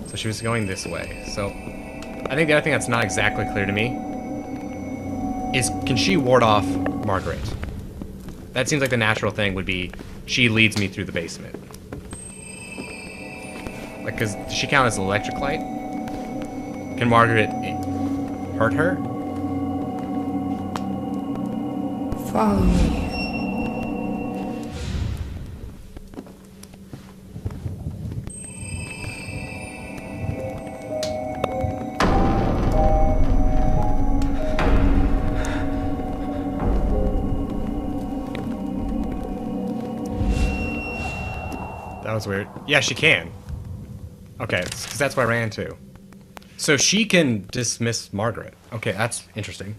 So she was going this way. So I think the other thing that's not exactly clear to me is, can she ward off Margaret? That seems like the natural thing would be she leads me through the basement. Like, does she count as an electric light? Can Margaret hurt her? Follow me. That was weird. Yeah, she can. Okay, because that's what I ran into. So she can dismiss Margaret. Okay, that's interesting.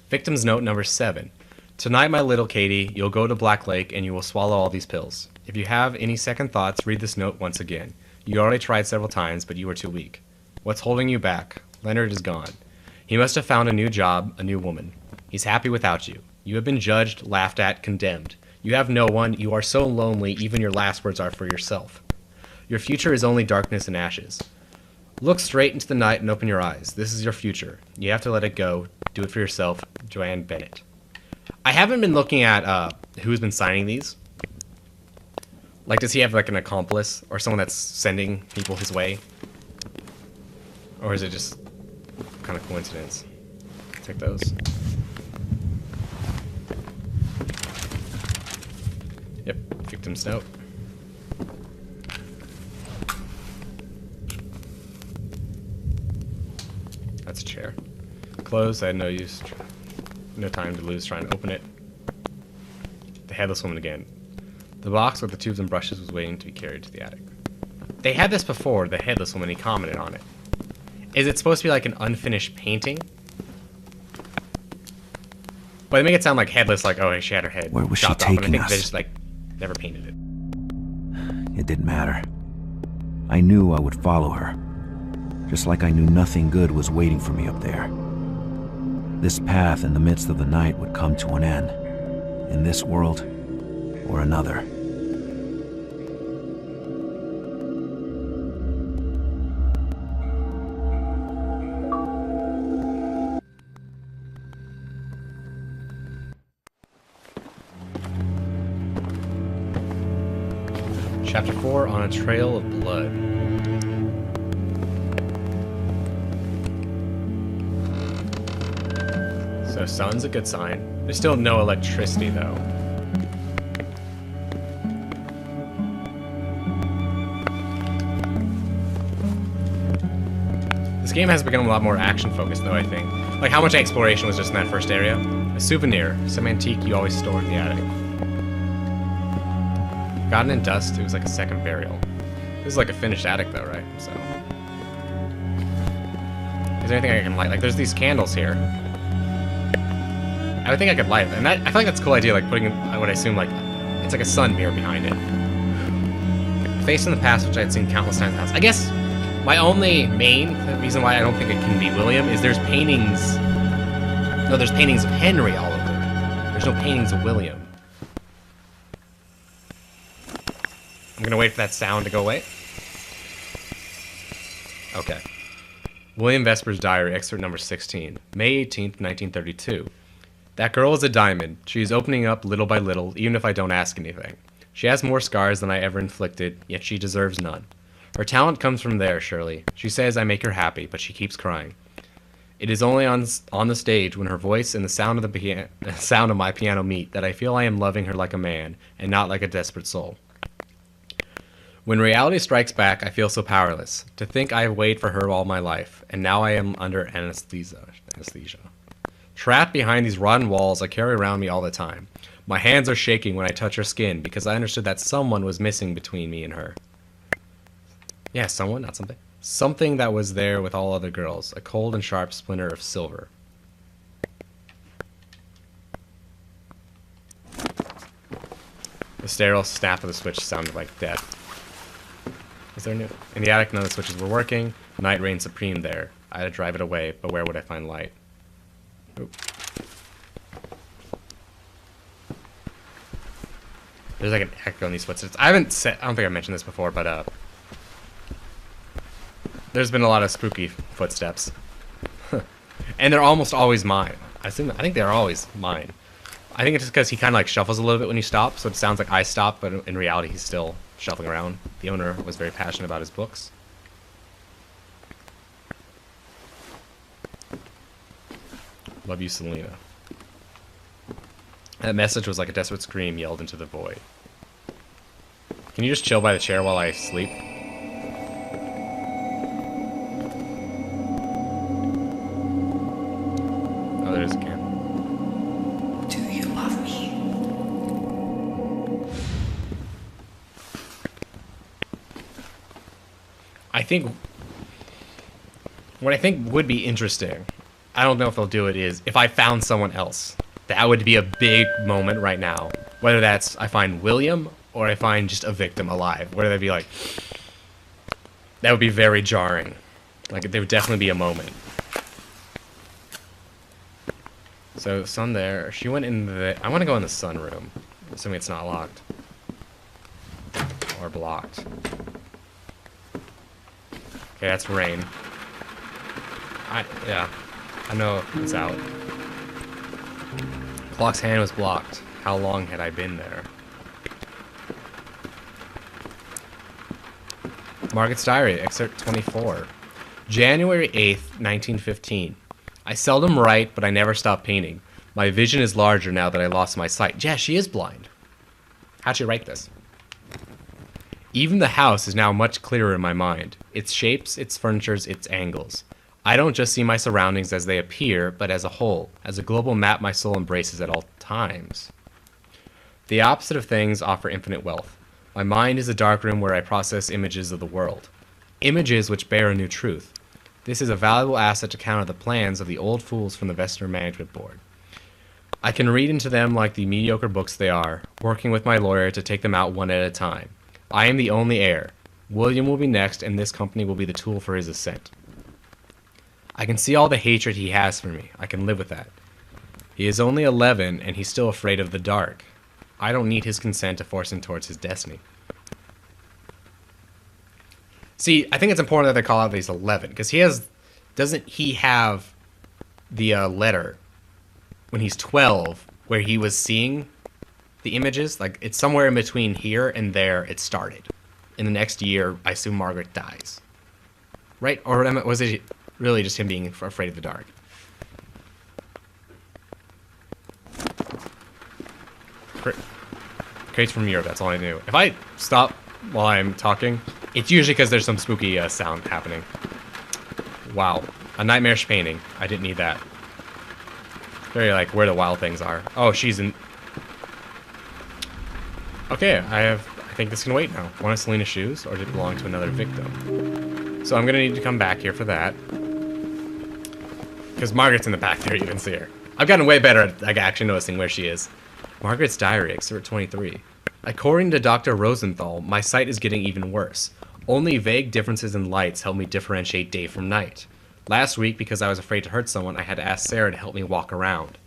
Victim's note number 7. Tonight, my little Katie, you'll go to Black Lake and you will swallow all these pills. If you have any second thoughts, read this note once again. You already tried several times, but you were too weak. What's holding you back? Leonard is gone. He must have found a new job, a new woman. He's happy without you. You have been judged, laughed at, condemned. You have no one. You are so lonely, even your last words are for yourself. Your future is only darkness and ashes. Look straight into the night and open your eyes. This is your future. You have to let it go. Do it for yourself. Joanne Bennett. I haven't been looking at who's been signing these. Like, does he have like an accomplice or someone that's sending people his way? Or is it just kind of coincidence? Take those. Yep, victim's note. That's a chair. Closed. I had no time to lose trying to open it. The headless woman again. The box with the tubes and brushes was waiting to be carried to the attic. They had this before, the headless woman, he commented on it. Is it supposed to be like an unfinished painting? But they make it sound like headless, like, oh, she had her head Where was she chopped off, and I taking think us? they just, like, never painted it. It didn't matter. I knew I would follow her. Just like I knew nothing good was waiting for me up there. This path in the midst of the night would come to an end. In this world, or another. Chapter 4, On a Trail of Blood. So sun's a good sign. There's still no electricity though. This game has become a lot more action focused though, I think. Like how much exploration was just in that first area. A souvenir, some antique you always store in the attic. Gotten in dust, it was like a second burial. This is like a finished attic though, right? So. Is there anything I can light? Like there's these candles here. I think I could light it. And that, I feel like that's a cool idea, like putting, I would assume, like, it's like a sun mirror behind it. Face in the past, which I had seen countless times in the house. I guess my only main reason why I don't think it can be William is there's paintings. No, there's paintings of Henry all over. There's no paintings of William. I'm gonna wait for that sound to go away. Okay. William Vesper's diary, excerpt number 16, May 18th, 1932. That girl is a diamond. She is opening up little by little, even if I don't ask anything. She has more scars than I ever inflicted, yet she deserves none. Her talent comes from there, surely. She says I make her happy, but she keeps crying. It is only on the stage, when her voice and the sound of sound of my piano meet, that I feel I am loving her like a man, and not like a desperate soul. When reality strikes back, I feel so powerless. To think I have waited for her all my life, and now I am under anesthesia. Trapped behind these rotten walls I carry around me all the time. My hands are shaking when I touch her skin because I understood that someone was missing between me and her. Yeah, someone, not something. Something that was there with all other girls. A cold and sharp splinter of silver. The sterile snap of the switch sounded like death. Is there new? In the attic, none of the switches were working. Night reigned supreme there. I had to drive it away, but where would I find light? Oop. There's like an echo in these footsteps. I don't think I mentioned this before, but There's been a lot of spooky footsteps. And they're almost always mine. I think they're always mine. I think it's just because he kind of like shuffles a little bit when you stop, so it sounds like I stop, but in reality he's still shuffling around. The owner was very passionate about his books. Love you, Selena. That message was like a desperate scream yelled into the void. Can you just chill by the chair while I sleep? Oh, there is a can. Do you love me? I think what I think would be interesting, I don't know if they'll do it, is if I found someone else. That would be a big moment right now. Whether that's I find William or I find just a victim alive. Whether they'd be like, that would be very jarring. Like there would definitely be a moment. So sun there. She went in the. I want to go in the sunroom, assuming it's not locked or blocked. Okay, that's rain. Yeah, I know it's out. Clock's hand was blocked. How long had I been there? Margaret's Diary, excerpt 24. January 8th, 1915. I seldom write, but I never stop painting. My vision is larger now that I lost my sight. Yeah, she is blind. How'd she write this? Even the house is now much clearer in my mind. Its shapes, its furnitures, its angles. I don't just see my surroundings as they appear, but as a whole, as a global map my soul embraces at all times. The opposite of things offer infinite wealth. My mind is a dark room where I process images of the world. Images which bear a new truth. This is a valuable asset to counter the plans of the old fools from the Vesper Management Board. I can read into them like the mediocre books they are, working with my lawyer to take them out one at a time. I am the only heir. William will be next, and this company will be the tool for his ascent. I can see all the hatred he has for me. I can live with that. He is only 11, and he's still afraid of the dark. I don't need his consent to force him towards his destiny. See, I think it's important that they call out that he's 11, because doesn't he have the letter when he's 12 where he was seeing the images? Like, it's somewhere in between here and there it started. In the next year, I assume Margaret dies. Right? Or was it really just him being afraid of the dark? Crates from Europe, that's all I knew. If I stop while I'm talking, it's usually because there's some spooky sound happening. Wow. A nightmarish painting. I didn't need that. Very like where the wild things are. Oh, she's in... Okay, I think this can wait now. One of Selena's shoes, or did it belong to another victim? So I'm gonna need to come back here for that. Because Margaret's in the back there, you can see her. I've gotten way better at like, actually noticing where she is. Margaret's Diary, excerpt 23. According to Dr. Rosenthal, my sight is getting even worse. Only vague differences in lights help me differentiate day from night. Last week, because I was afraid to hurt someone, I had to ask Sarah to help me walk around.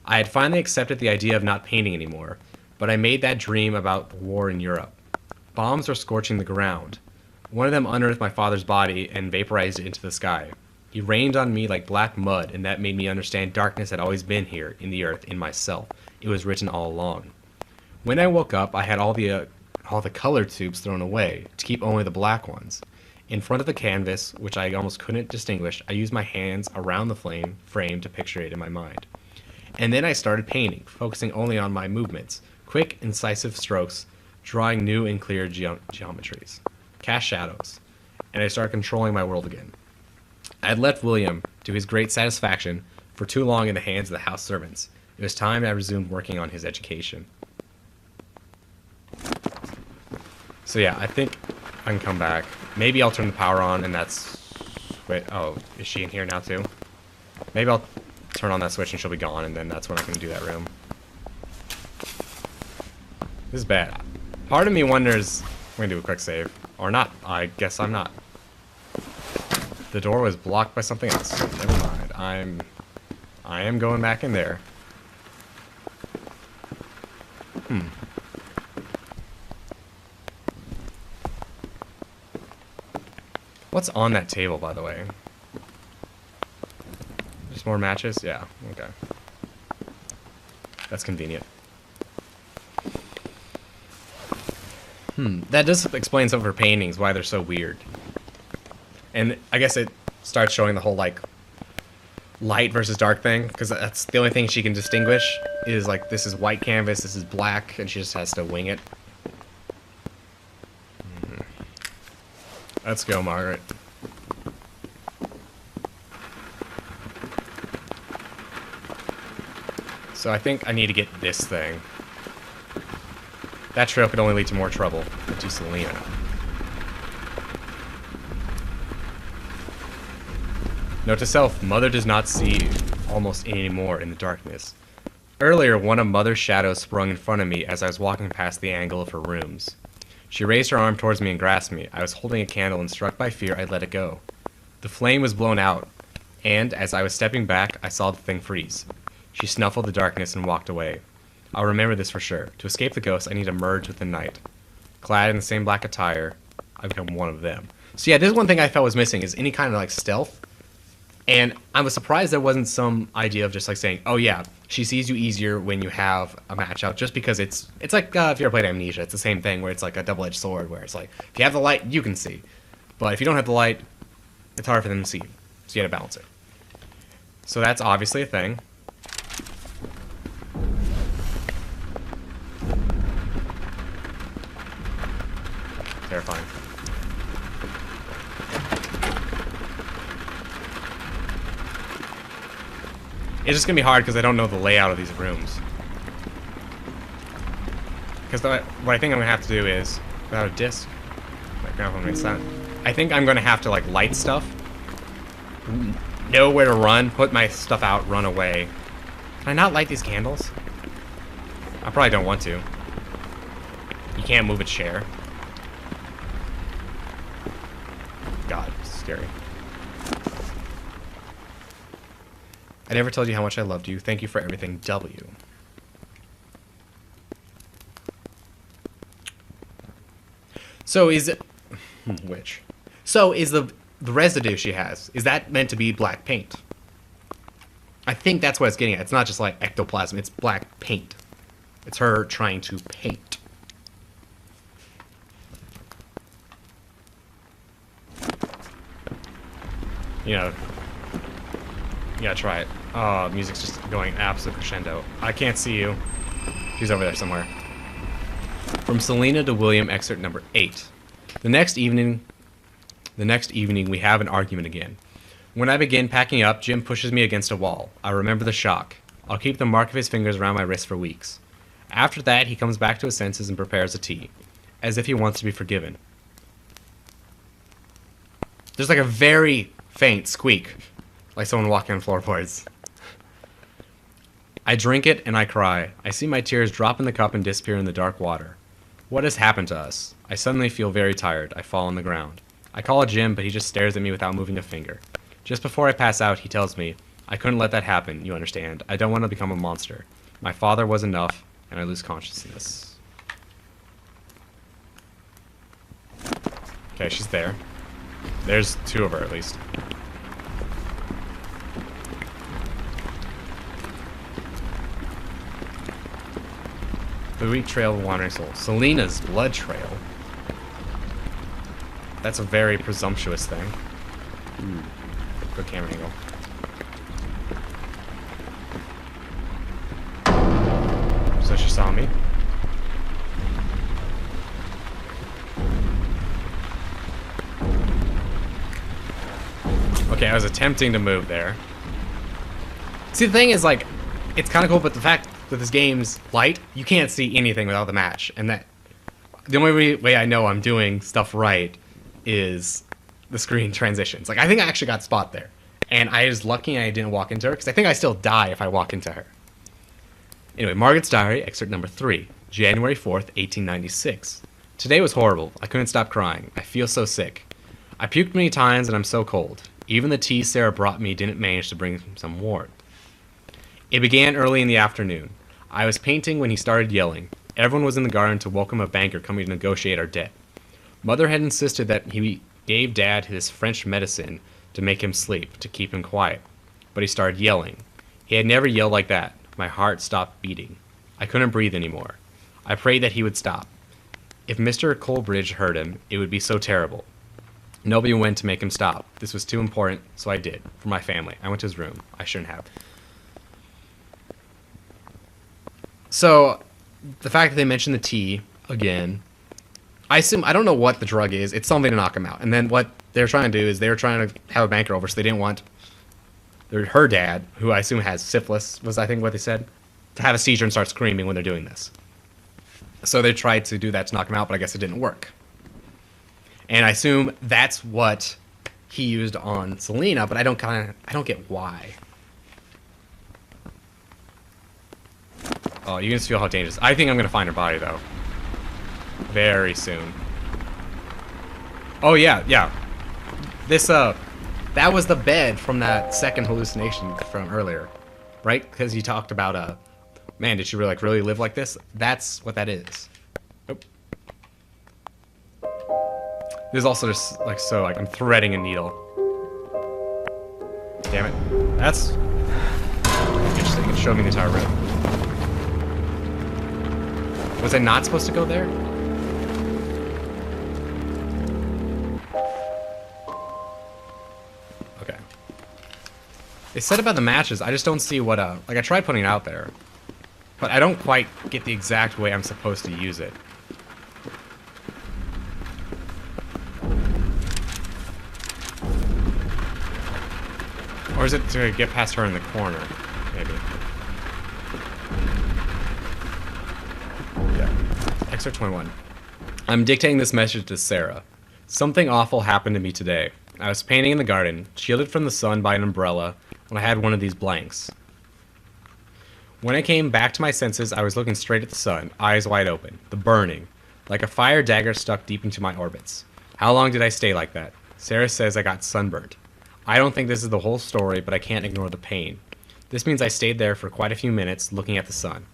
I had finally accepted the idea of not painting anymore, but I made that dream about the war in Europe. Bombs are scorching the ground. One of them unearthed my father's body and vaporized it into the sky. He rained on me like black mud, and that made me understand darkness had always been here, in the earth, in myself. It was written all along. When I woke up, I had all the colored tubes thrown away, to keep only the black ones. In front of the canvas, which I almost couldn't distinguish, I used my hands around the frame to picture it in my mind. And then I started painting, focusing only on my movements, quick, incisive strokes, drawing new and clear geometries, cast shadows, and I started controlling my world again. I had left William, to his great satisfaction, for too long in the hands of the house servants. It was time I resumed working on his education. So yeah, I think I can come back. Maybe I'll turn the power on and that's... Wait, oh, is she in here now too? Maybe I'll turn on that switch and she'll be gone and then that's when I can do that room. This is bad. Part of me wonders... I'm gonna do a quick save. Or not. I guess I'm not. The door was blocked by something else. Never mind. I am going back in there. What's on that table, by the way? Just more matches? Yeah, okay. That's convenient. That does explain some of her paintings, why they're so weird. And I guess it starts showing the whole, like, light versus dark thing, because that's the only thing she can distinguish is, like, this is white canvas, this is black, and she just has to wing it. Let's go, Margaret. So I think I need to get this thing. That trail could only lead to more trouble to Selena. Note to self, Mother does not see almost any more in the darkness. Earlier, one of Mother's shadows sprung in front of me as I was walking past the angle of her rooms. She raised her arm towards me and grasped me. I was holding a candle and struck by fear, I let it go. The flame was blown out, and as I was stepping back, I saw the thing freeze. She snuffled the darkness and walked away. I'll remember this for sure. To escape the ghost, I need to merge with the night. Clad in the same black attire, I become one of them. So yeah, this is one thing I felt was missing, is any kind of like stealth. And I was surprised there wasn't some idea of just like saying, oh yeah, she sees you easier when you have a match out, just because it's like if you ever played Amnesia, it's the same thing where it's like a double-edged sword, where it's like, if you have the light, you can see. But if you don't have the light, it's hard for them to see you. So you gotta balance it. So that's obviously a thing. Terrifying. It's just gonna be hard because I don't know the layout of these rooms. Because what I think I'm gonna have to do is, without a disc, my grandpa makes that. I think I'm gonna have to like light stuff, know where to run, put my stuff out, run away. Can I not light these candles? I probably don't want to. You can't move a chair. God, it's scary. I never told you how much I loved you. Thank you for everything, W. So is it... which? So is the residue she has, is that meant to be black paint? I think that's what it's getting at. It's not just like ectoplasm, it's black paint. It's her trying to paint. You know, you gotta try it. Oh, music's just going absolute crescendo. I can't see you. She's over there somewhere. From Selena to William, excerpt number 8. The next evening we have an argument again. When I begin packing up, Jim pushes me against a wall. I remember the shock. I'll keep the mark of his fingers around my wrist for weeks. After that, he comes back to his senses and prepares a tea, as if he wants to be forgiven. There's like a very faint squeak, like someone walking on floorboards. I drink it and I cry. I see my tears drop in the cup and disappear in the dark water. What has happened to us? I suddenly feel very tired. I fall on the ground. I call Jim, but he just stares at me without moving a finger. Just before I pass out, he tells me, I couldn't let that happen, you understand. I don't want to become a monster. My father was enough, and I lose consciousness. Okay, she's there. There's 2 of her, at least. The weak trail of wandering soul. Selena's blood trail. That's a very presumptuous thing. Good camera angle. So she saw me. Okay, I was attempting to move there. See, the thing is, like, it's kind of cool, but the fact that this game's light, you can't see anything without the match. And that the only way I know I'm doing stuff right is the screen transitions. Like, I think I actually got spot there. And I was lucky I didn't walk into her, because I think I still die if I walk into her. Anyway, Margaret's Diary, excerpt number 3. January 4th, 1896. Today was horrible. I couldn't stop crying. I feel so sick. I puked many times and I'm so cold. Even the tea Sarah brought me didn't manage to bring some warmth. It began early in the afternoon. I was painting when he started yelling. Everyone was in the garden to welcome a banker coming to negotiate our debt. Mother had insisted that he gave Dad his French medicine to make him sleep, to keep him quiet. But he started yelling. He had never yelled like that. My heart stopped beating. I couldn't breathe anymore. I prayed that he would stop. If Mr. Coleridge heard him, it would be so terrible. Nobody went to make him stop. This was too important, so I did. For my family. I went to his room. I shouldn't have. So, the fact that they mentioned the tea, again, I assume, I don't know what the drug is. It's something to knock him out. And then what they're trying to do is they're trying to have a banker over, so they didn't want her dad, who I assume has syphilis, was I think what they said, to have a seizure and start screaming when they're doing this. So they tried to do that to knock him out, but I guess it didn't work. And I assume that's what he used on Selena, but I don't get why. Oh, you can just feel how dangerous. I think I'm gonna find her body though. Very soon. Oh yeah, yeah. This that was the bed from that second hallucination from earlier, right? Because he talked about man, did she really live like this? That's what that is. Nope. This is also just like I'm threading a needle. Damn it. That's interesting. It showed me the entire room. Was I not supposed to go there? Okay. They said about the matches, I just don't see what like I tried putting it out there, but I don't quite get the exact way I'm supposed to use it. Or is it to get past her in the corner? Maybe. Yeah. Excerpt 21. I'm dictating this message to Sarah. Something awful happened to me today. I was painting in the garden, shielded from the sun by an umbrella, when I had one of these blanks. When I came back to my senses, I was looking straight at the sun, eyes wide open, the burning, like a fire dagger stuck deep into my orbits. How long did I stay like that? Sarah says I got sunburnt. I don't think this is the whole story, but I can't ignore the pain. This means I stayed there for quite a few minutes looking at the sun.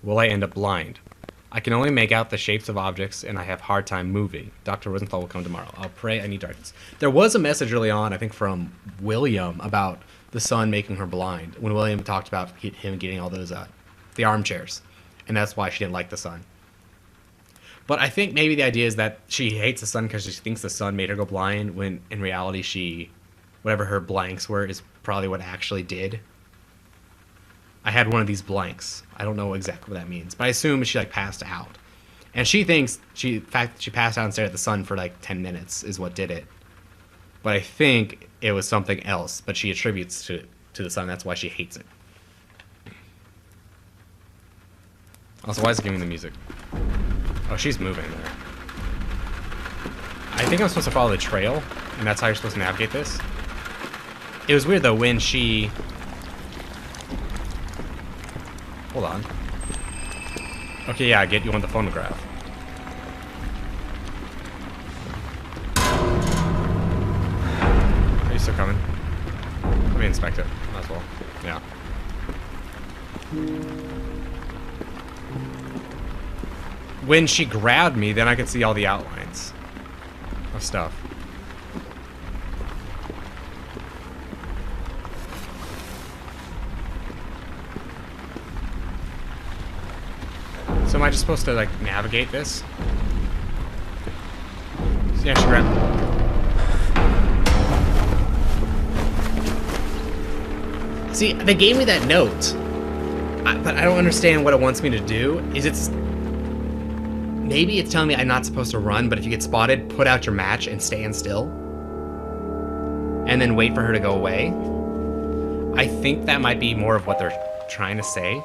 Will I end up blind? I can only make out the shapes of objects, and I have a hard time moving. Dr. Rosenthal will come tomorrow. I'll pray I need darkness. There was a message early on, I think from William, about the sun making her blind. When William talked about him getting all those, the armchairs. And that's why she didn't like the sun. But I think maybe the idea is that she hates the sun because she thinks the sun made her go blind, when in reality whatever her blanks were is probably what actually did. I had one of these blanks. I don't know exactly what that means, but I assume she passed out. And she thinks the fact that she passed out and stared at the sun for 10 minutes is what did it. But I think it was something else, but she attributes to the sun. That's why she hates it. Also, why is it giving me the music? Oh, she's moving there. I think I'm supposed to follow the trail, and that's how you're supposed to navigate this. It was weird though when she... Hold on. Okay, yeah, I get you on the phonograph. Are you still coming? Let me inspect it as well. Yeah. When she grabbed me, then I could see all the outlines of stuff. So am I just supposed to navigate this? Yeah, she grabbed. See, they gave me that note, but I don't understand what it wants me to do. Maybe it's telling me I'm not supposed to run, but if you get spotted, put out your match and stand still. And then wait for her to go away. I think that might be more of what they're trying to say.